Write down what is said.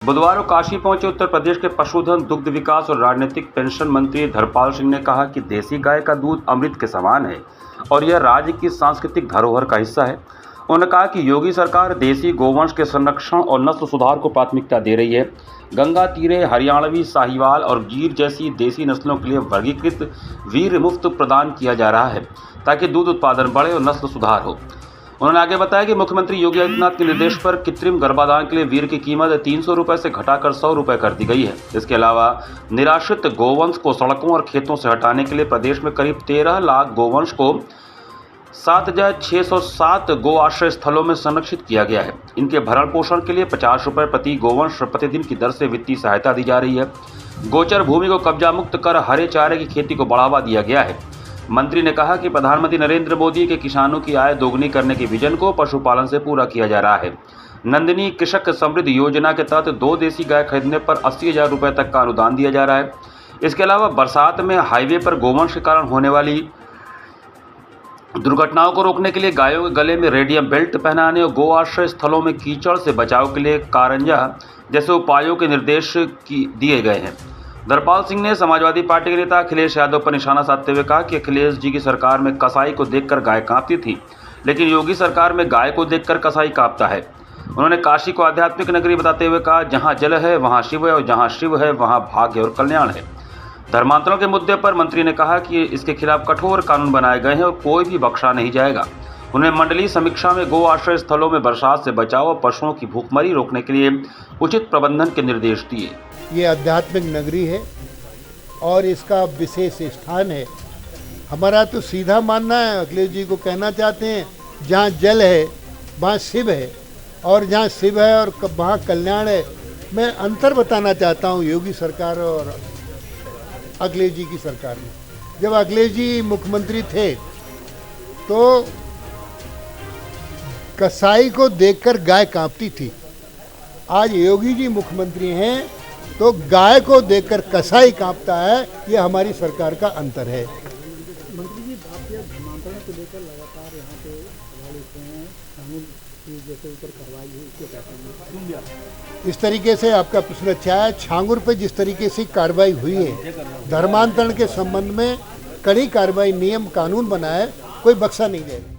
बुधवार को काशी पहुंचे उत्तर प्रदेश के पशुधन, दुग्ध विकास और राजनीतिक पेंशन मंत्री धर्मपाल सिंह ने कहा कि देसी गाय का दूध अमृत के समान है और यह राज्य की सांस्कृतिक धरोहर का हिस्सा है। उन्होंने कहा कि योगी सरकार देसी गोवंश के संरक्षण और नस्ल सुधार को प्राथमिकता दे रही है। गंगा तीरे हरियाणवी, साहिवाल और गिर जैसी देसी नस्लों के लिए वर्गीकृत वीर्य मुफ्त प्रदान किया जा रहा है ताकि दूध उत्पादन बढ़े और नस्ल सुधार हो। उन्होंने आगे बताया कि मुख्यमंत्री योगी आदित्यनाथ के निर्देश पर कृत्रिम गर्भाधान के लिए वीर्य की कीमत 300 रुपये से घटाकर 100 रुपये कर दी गई है। इसके अलावा निराश्रित गोवंश को सड़कों और खेतों से हटाने के लिए प्रदेश में करीब 13 लाख गोवंश को 7,607 गो आश्रय स्थलों में संरक्षित किया गया है। इनके भरण पोषण के लिए 50 रुपये प्रति गोवंश प्रतिदिन की दर से वित्तीय सहायता दी जा रही है। गोचर भूमि को कब्जा मुक्त कर हरे चारे की खेती को बढ़ावा दिया गया है। मंत्री ने कहा कि प्रधानमंत्री नरेंद्र मोदी के किसानों की आय दोगुनी करने के विजन को पशुपालन से पूरा किया जा रहा है। नंदिनी कृषक समृद्ध योजना के तहत 2 देसी गाय खरीदने पर 80,000 रुपये तक का अनुदान दिया जा रहा है। इसके अलावा बरसात में हाईवे पर गोवंश के कारण होने वाली दुर्घटनाओं को रोकने के लिए गायों के गले में रेडियम बेल्ट पहनाने और गो आश्रय स्थलों में कीचड़ से बचाव के लिए कारंजा जैसे उपायों के निर्देश दिए गए हैं। धर्मपाल सिंह ने समाजवादी पार्टी के नेता अखिलेश यादव पर निशाना साधते हुए कहा कि अखिलेश जी की सरकार में कसाई को देखकर गाय कांपती थी, लेकिन योगी सरकार में गाय को देखकर कसाई कांपता है। उन्होंने काशी को आध्यात्मिक नगरी बताते हुए कहा, जहां जल है वहां शिव है और जहां शिव है वहां भाग्य और कल्याण है। धर्मांतरण के मुद्दे पर मंत्री ने कहा कि इसके खिलाफ कठोर कानून बनाए गए हैं और कोई भी बख्शा नहीं जाएगा। उन्होंने मंडलीय समीक्षा में गो आश्रय स्थलों में बरसात से बचाव और पशुओं की भूखमरी रोकने के लिए उचित प्रबंधन के निर्देश दिए। ये आध्यात्मिक नगरी है और इसका विशेष स्थान है। हमारा तो सीधा मानना है, अखिलेश जी को कहना चाहते हैं जहाँ जल है वहाँ शिव है और जहाँ शिव है और वहाँ कल्याण है। मैं अंतर बताना चाहता हूँ योगी सरकार और अखिलेश जी की सरकार में। जब अखिलेश जी मुख्यमंत्री थे तो कसाई को देखकर गाय कांपती थी। आज योगी जी मुख्यमंत्री हैं तो गाय को देखकर कसाई कांपता है। ये हमारी सरकार का अंतर है। मंत्री जी, आप यह धर्मांतरण को लेकर लगातार यहाँ पे सवाल उठते हैं, कानून की जैसे ऊपर कार्रवाई हुई इसके कहते इस तरीके से आपका प्रश्न अच्छा है। छांगुर पे जिस तरीके से कार्रवाई हुई है, धर्मांतरण के संबंध में कड़ी कार्रवाई, नियम कानून बनाए, कोई बख्शा नहीं जाएगा।